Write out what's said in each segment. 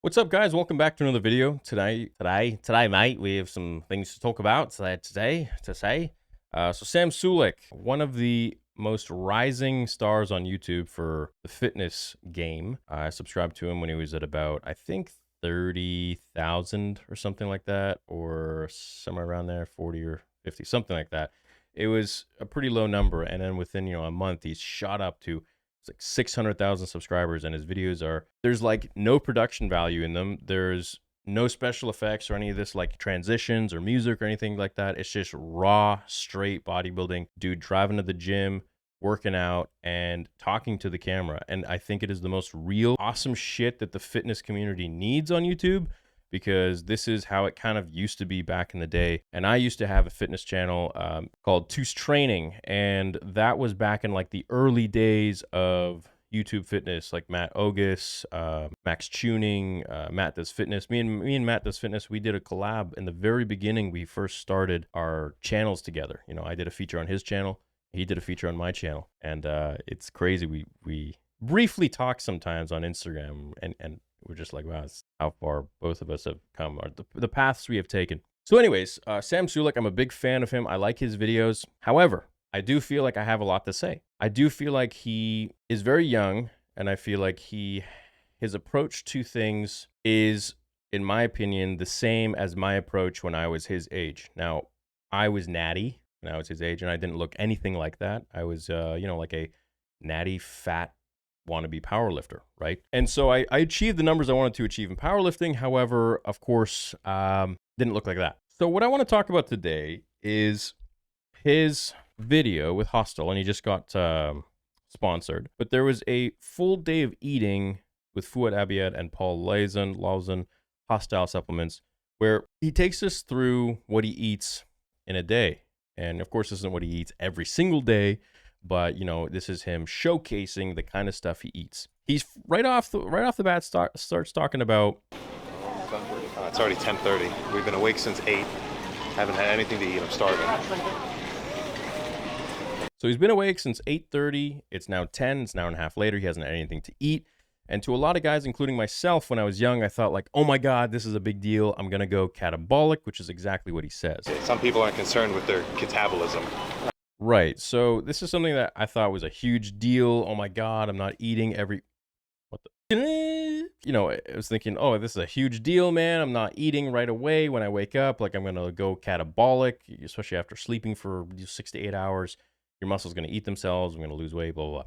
What's up, guys? Welcome back to another video. Today, mate, we have some things to talk about today. So Sam Sulick, one of the most rising stars on YouTube for the fitness game. I subscribed to him when he was at about, I think, 30,000 or something like that, or somewhere around there, 40 or 50, something like that. It was a pretty low number, and then within a month, he's shot up to like 600,000 subscribers, and his videos there's like no production value in them. There's no special effects or any of this like transitions or music or anything like that. It's just raw, straight bodybuilding. Dude driving to the gym, working out, and talking to the camera. And I think it is the most real, awesome shit that the fitness community needs on YouTube, because this is how it kind of used to be back in the day. And I used to have a fitness channel called Two's Training, and that was back in like the early days of YouTube fitness, like Matt Ogus, Max Tuning, Matt Does Fitness. Me and Matt Does Fitness, we did a collab in the very beginning. We first started our channels together. I did a feature on his channel, he did a feature on my channel, and it's crazy. We briefly talk sometimes on Instagram, and we're just like, wow, it's how far both of us have come, or the paths we have taken. So anyways, Sam Sulick, I'm a big fan of him. I like his videos. However, I do feel like I have a lot to say. I do feel like he is very young, and I feel like his approach to things is, in my opinion, the same as my approach when I was his age. Now, I was natty when I was his age, and I didn't look anything like that. I was, like a natty, fat, wannabe powerlifter, right? And so I achieved the numbers I wanted to achieve in powerlifting. However, of course, didn't look like that. So what I want to talk about today is his video with Hostel, and he just got sponsored. But there was a full day of eating with Fouad Abiad and Paul Lawson, Hostile Supplements, where he takes us through what he eats in a day. And of course, this isn't what he eats every single day, but this is him showcasing the kind of stuff he eats. He's right off the bat starts talking about. It's already 10:30. We've been awake since 8. Haven't had anything to eat. I'm starving. So he's been awake since 8:30. It's now 10. It's an hour and a half later. He hasn't had anything to eat. And to a lot of guys, including myself, when I was young, I thought like, oh my God, this is a big deal. I'm gonna go catabolic, which is exactly what he says. Some people aren't concerned with their catabolism. Right. So this is something that I thought was a huge deal. Oh my God, I'm not eating every... What the... I was thinking, oh, this is a huge deal, man. I'm not eating right away when I wake up. Like, I'm going to go catabolic, especially after sleeping for 6 to 8 hours. Your muscles going to eat themselves. I'm going to lose weight, blah, blah,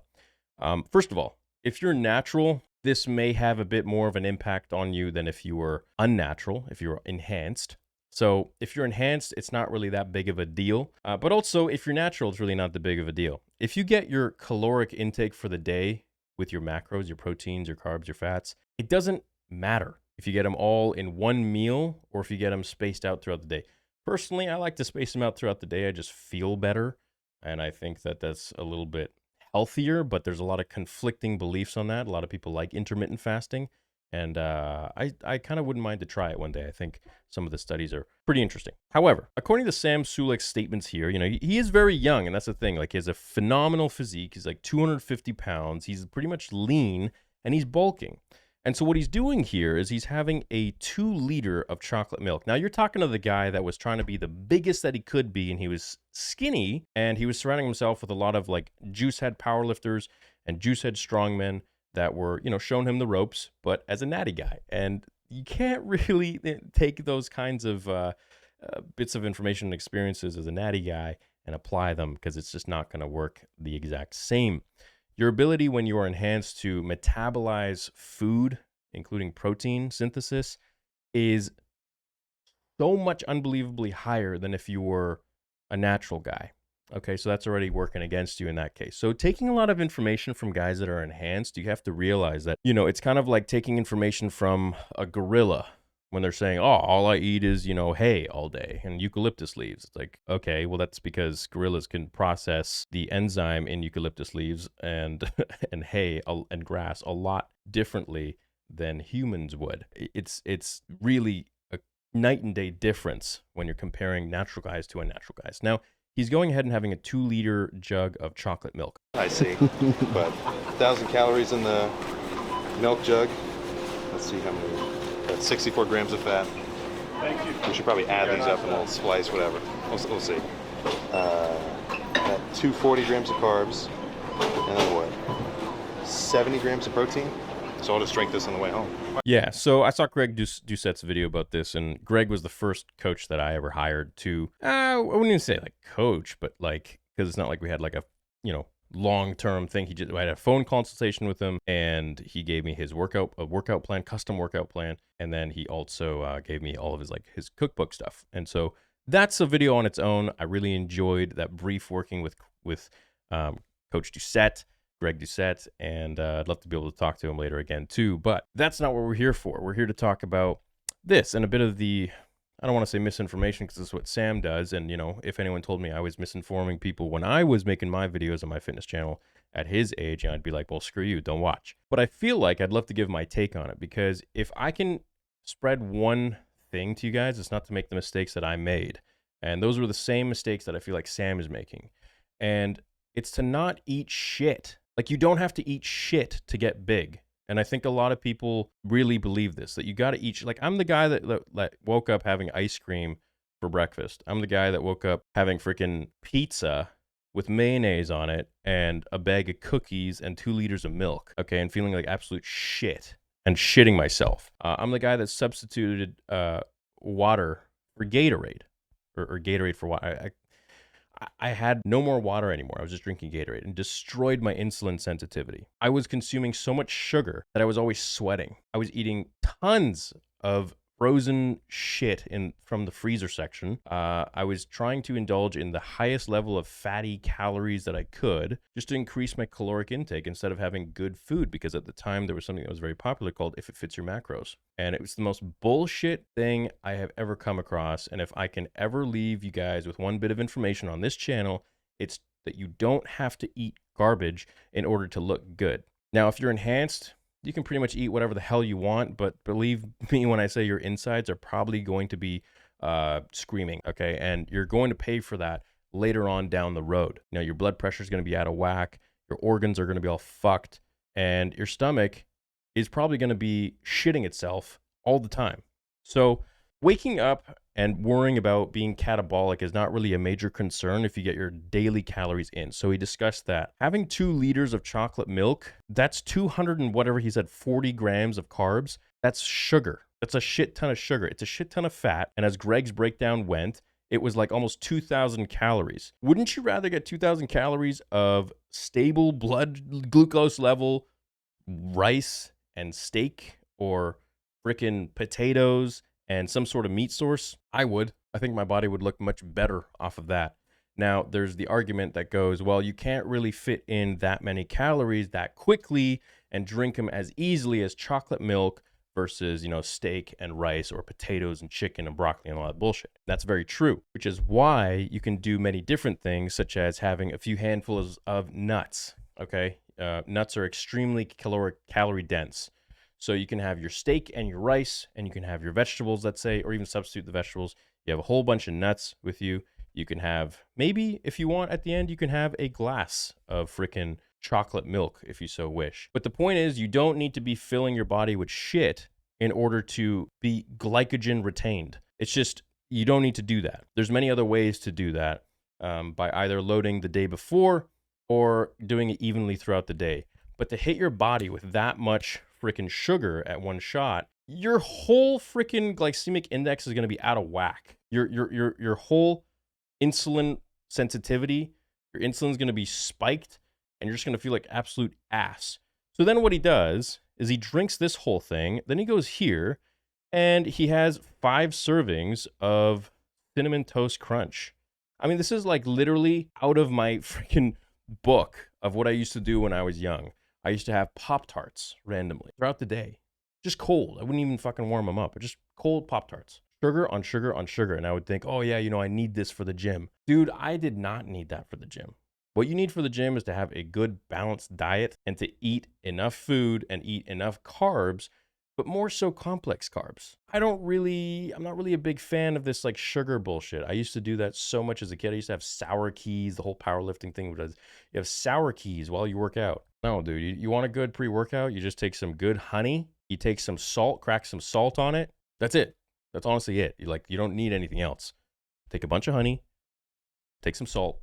blah. First of all, if you're natural, this may have a bit more of an impact on you than if you were unnatural, if you were enhanced. So if you're enhanced, it's not really that big of a deal. But also, if you're natural, it's really not that big of a deal. If you get your caloric intake for the day with your macros, your proteins, your carbs, your fats, it doesn't matter if you get them all in one meal or if you get them spaced out throughout the day. Personally, I like to space them out throughout the day. I just feel better. And I think that that's a little bit healthier, but there's a lot of conflicting beliefs on that. A lot of people like intermittent fasting. And I kind of wouldn't mind to try it one day. I think some of the studies are pretty interesting. However, according to Sam Sulick's statements here, he is very young, and that's the thing. Like, he has a phenomenal physique. He's like 250 pounds. He's pretty much lean, and he's bulking. And so what he's doing here is he's having a 2 liter of chocolate milk. Now, you're talking to the guy that was trying to be the biggest that he could be, and he was skinny, and he was surrounding himself with a lot of like juice head powerlifters and juice head strongmen that were, showing him the ropes, but as a natty guy. And you can't really take those kinds of bits of information and experiences as a natty guy and apply them, because it's just not going to work the exact same. Your ability when you are enhanced to metabolize food, including protein synthesis, is so much unbelievably higher than if you were a natural guy. Okay, so that's already working against you in that case. So taking a lot of information from guys that are enhanced, you have to realize that, it's kind of like taking information from a gorilla when they're saying, oh, all I eat is, hay all day and eucalyptus leaves. It's like, okay, well, that's because gorillas can process the enzyme in eucalyptus leaves and and hay and grass a lot differently than humans would. It's really a night and day difference when you're comparing natural guys to unnatural guys. Now, he's going ahead and having a 2 liter jug of chocolate milk. I see. But 1,000 calories in the milk jug. Let's see how many. That's 64 grams of fat. Thank you. We should probably add these up and we'll splice, whatever. We'll see. 240 grams of carbs. And then what? 70 grams of protein. So I'll just drink this on the way home. Yeah, so I saw Greg Doucette's video about this, and Greg was the first coach that I ever hired to, I wouldn't even say like coach, but like, because it's not like we had like a, long-term thing. I had a phone consultation with him, and he gave me his workout plan, custom workout plan, and then he also gave me all of his cookbook stuff. And so that's a video on its own. I really enjoyed that brief working with Coach Doucette. Greg Doucette, and I'd love to be able to talk to him later again too, but that's not what we're here for. We're here to talk about this and a bit of the, I don't want to say misinformation because this is what Sam does, and if anyone told me I was misinforming people when I was making my videos on my fitness channel at his age, I'd be like, well, screw you, don't watch. But I feel like I'd love to give my take on it, because if I can spread one thing to you guys, it's not to make the mistakes that I made, and those were the same mistakes that I feel like Sam is making, and it's to not eat shit. Like, you don't have to eat shit to get big. And I think a lot of people really believe this, that you got to eat. Like, I'm the guy that woke up having ice cream for breakfast. I'm the guy that woke up having freaking pizza with mayonnaise on it and a bag of cookies and 2 liters of milk, okay, and feeling like absolute shit and shitting myself. I'm the guy that substituted water for Gatorade, or Gatorade for water. I had no more water anymore. I was just drinking Gatorade, and destroyed my insulin sensitivity. I was consuming so much sugar that I was always sweating. I was eating tons of frozen shit from the freezer section. I was trying to indulge in the highest level of fatty calories that I could, just to increase my caloric intake instead of having good food, because at the time there was something that was very popular called If It Fits Your Macros. And it was the most bullshit thing I have ever come across. And if I can ever leave you guys with one bit of information on this channel, it's that you don't have to eat garbage in order to look good. Now, if you're enhanced, you can pretty much eat whatever the hell you want, but believe me when I say your insides are probably going to be screaming, okay? And you're going to pay for that later on down the road. Your blood pressure is going to be out of whack, your organs are going to be all fucked, and your stomach is probably going to be shitting itself all the time. So waking up and worrying about being catabolic is not really a major concern if you get your daily calories in. So he discussed that. Having 2 liters of chocolate milk, that's 200 and whatever he said, 40 grams of carbs. That's sugar. That's a shit ton of sugar. It's a shit ton of fat. And as Greg's breakdown went, it was like almost 2,000 calories. Wouldn't you rather get 2,000 calories of stable blood glucose level rice and steak, or frickin' potatoes and some sort of meat source? I would. I think my body would look much better off of that. Now, there's the argument that goes, well, you can't really fit in that many calories that quickly and drink them as easily as chocolate milk versus, steak and rice, or potatoes and chicken and broccoli and all that bullshit. That's very true, which is why you can do many different things, such as having a few handfuls of nuts, okay? Nuts are extremely calorie dense. So you can have your steak and your rice, and you can have your vegetables, let's say, or even substitute the vegetables. You have a whole bunch of nuts with you. You can have, maybe if you want at the end, you can have a glass of frickin' chocolate milk if you so wish. But the point is, you don't need to be filling your body with shit in order to be glycogen retained. It's just, you don't need to do that. There's many other ways to do that, by either loading the day before or doing it evenly throughout the day. But to hit your body with that much freaking sugar at one shot, your whole freaking glycemic index is going to be out of whack. Your whole insulin sensitivity, your insulin's going to be spiked, and you're just going to feel like absolute ass. So then what he does is he drinks this whole thing, then he goes here, and he has 5 servings of Cinnamon Toast Crunch. I mean, this is like literally out of my freaking book of what I used to do when I was young. I used to have Pop-Tarts randomly throughout the day, just cold. I wouldn't even fucking warm them up, but just cold Pop-Tarts. Sugar on sugar on sugar. And I would think, oh yeah, I need this for the gym. Dude, I did not need that for the gym. What you need for the gym is to have a good balanced diet and to eat enough food and eat enough carbs, but more so complex carbs. I'm not really a big fan of this like sugar bullshit. I used to do that so much as a kid. I used to have sour keys, the whole powerlifting thing was you have sour keys while you work out. No, dude, you want a good pre-workout, you just take some good honey, you take some salt, crack some salt on it, That's it. That's honestly it. You don't need anything else. Take a bunch of honey, take some salt.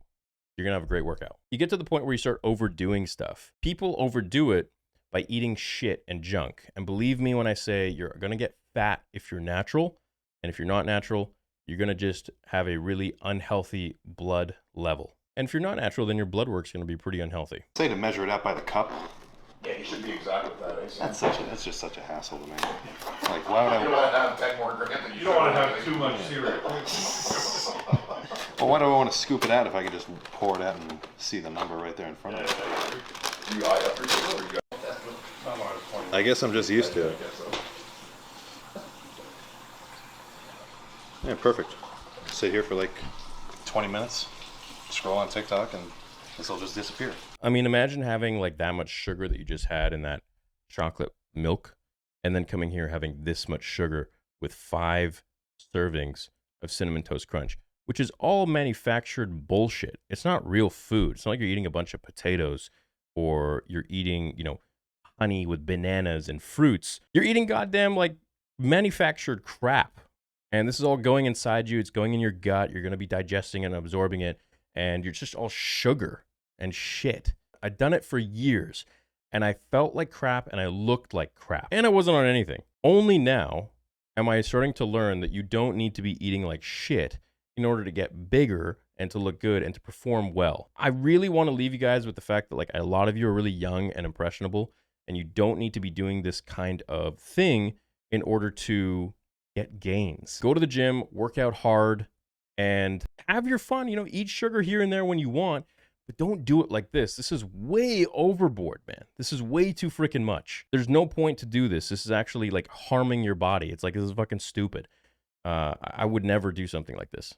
You're going to have a great workout. You get to the point where you start overdoing stuff. People overdo it by eating shit and junk. And believe me when I say you're going to get fat if you're natural. And if you're not natural, you're going to just have a really unhealthy blood level. And if you're not natural, then your blood work's going to be pretty unhealthy. Say to measure it out by the cup. Yeah, you should be exact with that, eh? That's just such a hassle to me. Like, why would I? You don't want to have 10 more grams than You don't want to have too much cereal. Well, why do I want to scoop it out if I can just pour it out and see the number right there in front of me? You eye up your cereal, or you got I guess I'm just used to it. Yeah, perfect. Sit here for like 20 minutes, scroll on TikTok, and this will just disappear. I mean, imagine having like that much sugar that you just had in that chocolate milk, and then coming here having this much sugar with 5 servings of Cinnamon Toast Crunch, which is all manufactured bullshit. It's not real food. It's not like you're eating a bunch of potatoes or you're eating, honey with bananas and fruits. You're eating goddamn like manufactured crap. And this is all going inside you. It's going in your gut. You're going to be digesting it and absorbing it. And you're just all sugar and shit. I'd done it for years. And I felt like crap and I looked like crap. And I wasn't on anything. Only now am I starting to learn that you don't need to be eating like shit in order to get bigger and to look good and to perform well. I really want to leave you guys with the fact that like a lot of you are really young and impressionable. And you don't need to be doing this kind of thing in order to get gains. Go to the gym, work out hard, and have your fun. Eat sugar here and there when you want, but don't do it like this. This is way overboard, man. This is way too freaking much. There's no point to do this. This is actually like harming your body. It's like, this is fucking stupid. I would never do something like this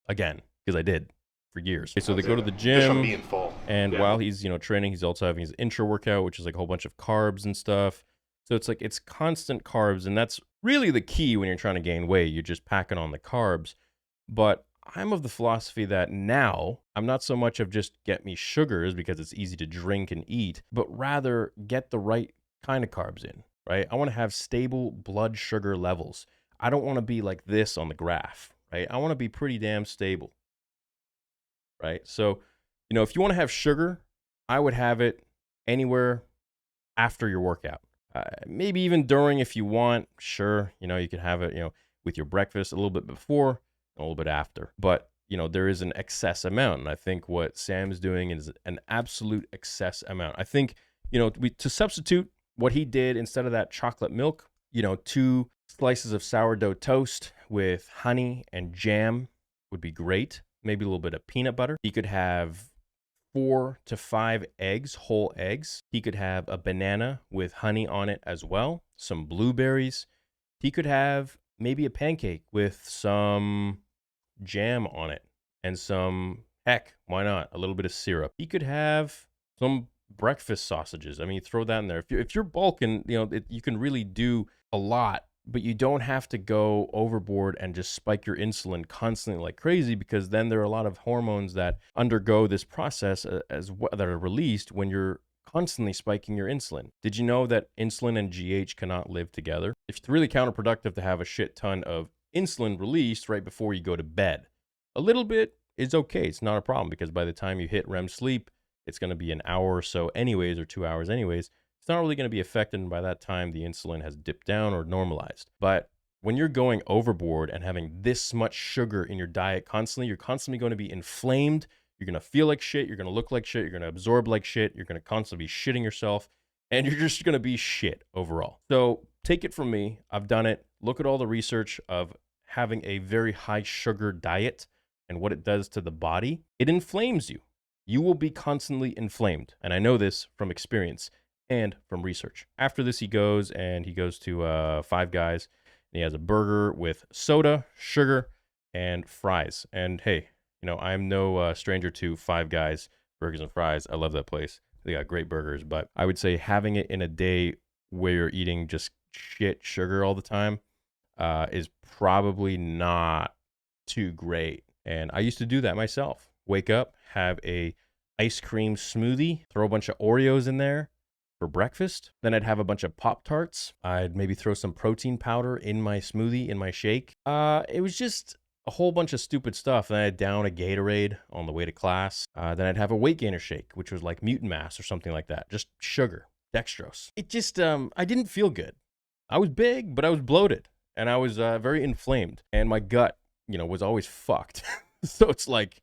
again, because I did for years. Okay, so they go to the Just from gym, being full. and while he's training, he's also having his intra workout, which is like a whole bunch of carbs and stuff. So it's like it's constant carbs, and that's really the key when you're trying to gain weight. You're just packing on the carbs. But I'm of the philosophy that now I'm not so much of just get me sugars because it's easy to drink and eat, but rather get the right kind of carbs in, right? I want to have stable blood sugar levels. I don't want to be like this on the graph, right? I want to be pretty damn stable. Right? So, if you want to have sugar, I would have it anywhere after your workout. Maybe even during if you want. Sure, you can have it, with your breakfast a little bit before, a little bit after. But, there is an excess amount. And I think what Sam is doing is an absolute excess amount. I think, to substitute what he did instead of that chocolate milk, 2 slices of sourdough toast with honey and jam would be great. Maybe a little bit of peanut butter. He could have 4 to 5 eggs, whole eggs. He could have a banana with honey on it as well, some blueberries. He could have maybe a pancake with some jam on it and some, heck, why not, a little bit of syrup. He could have some breakfast sausages. I mean, throw that in there. If you're bulking, you can really do a lot. But you don't have to go overboard and just spike your insulin constantly like crazy, because then there are a lot of hormones that undergo this process that are released when you're constantly spiking your insulin. Did you know that insulin and GH cannot live together? It's really counterproductive to have a shit ton of insulin released right before you go to bed. A little bit is okay. It's not a problem, because by the time you hit REM sleep, it's going to be an hour or so anyways, or 2 hours anyways. It's not really going to be affected, and by that time, the insulin has dipped down or normalized. But when you're going overboard and having this much sugar in your diet constantly, you're constantly going to be inflamed. You're going to feel like shit. You're going to look like shit. You're going to absorb like shit. You're going to constantly be shitting yourself, and you're just going to be shit overall. So take it from me. I've done it. Look at all the research of having a very high sugar diet and what it does to the body. It inflames you. You will be constantly inflamed. And I know this from experience and from research. After this, he goes to Five Guys, and he has a burger with soda, sugar, and fries. And hey, I'm no stranger to Five Guys burgers and fries. I love that place. They got great burgers. But I would say having it in a day where you're eating just shit sugar all the time is probably not too great. And I used to do that myself. Wake up, have a ice cream smoothie, throw a bunch of Oreos in there, for breakfast. Then I'd have a bunch of Pop-Tarts. I'd maybe throw some protein powder in my smoothie, in my shake. It was just a whole bunch of stupid stuff. Then I'd down a Gatorade on the way to class. Then I'd have a weight gainer shake, which was like Mutant Mass or something like that. Just sugar, dextrose. It just, I didn't feel good. I was big, but I was bloated, and I was very inflamed, and my gut, was always fucked. So it's like,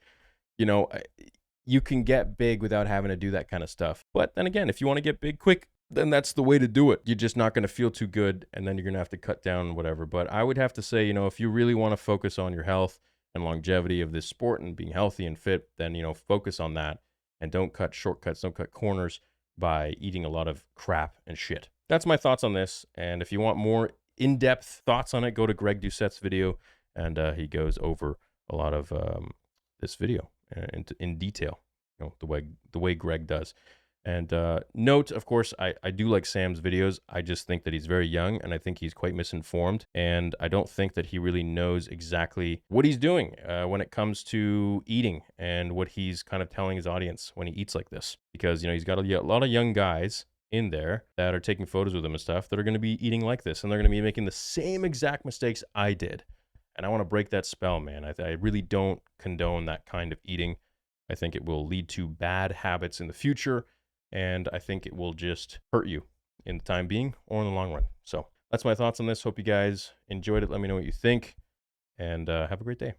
you can get big without having to do that kind of stuff. But then again, if you want to get big quick, then that's the way to do it. You're just not going to feel too good, and then you're going to have to cut down whatever. But I would have to say, if you really want to focus on your health and longevity of this sport and being healthy and fit, then, focus on that, and don't cut shortcuts, don't cut corners by eating a lot of crap and shit. That's my thoughts on this, and if you want more in-depth thoughts on it, go to Greg Doucette's video, and he goes over a lot of this video in detail, the way Greg does. And note, of course, I do like Sam's videos. I just think that he's very young, and I think he's quite misinformed, and I don't think that he really knows exactly what he's doing when it comes to eating and what he's kind of telling his audience when he eats like this. Because, he's got a lot of young guys in there that are taking photos with him and stuff that are going to be eating like this, and they're going to be making the same exact mistakes I did. And I want to break that spell, man. I really don't condone that kind of eating. I think it will lead to bad habits in the future, and I think it will just hurt you in the time being or in the long run. So that's my thoughts on this. Hope you guys enjoyed it. Let me know what you think, and have a great day.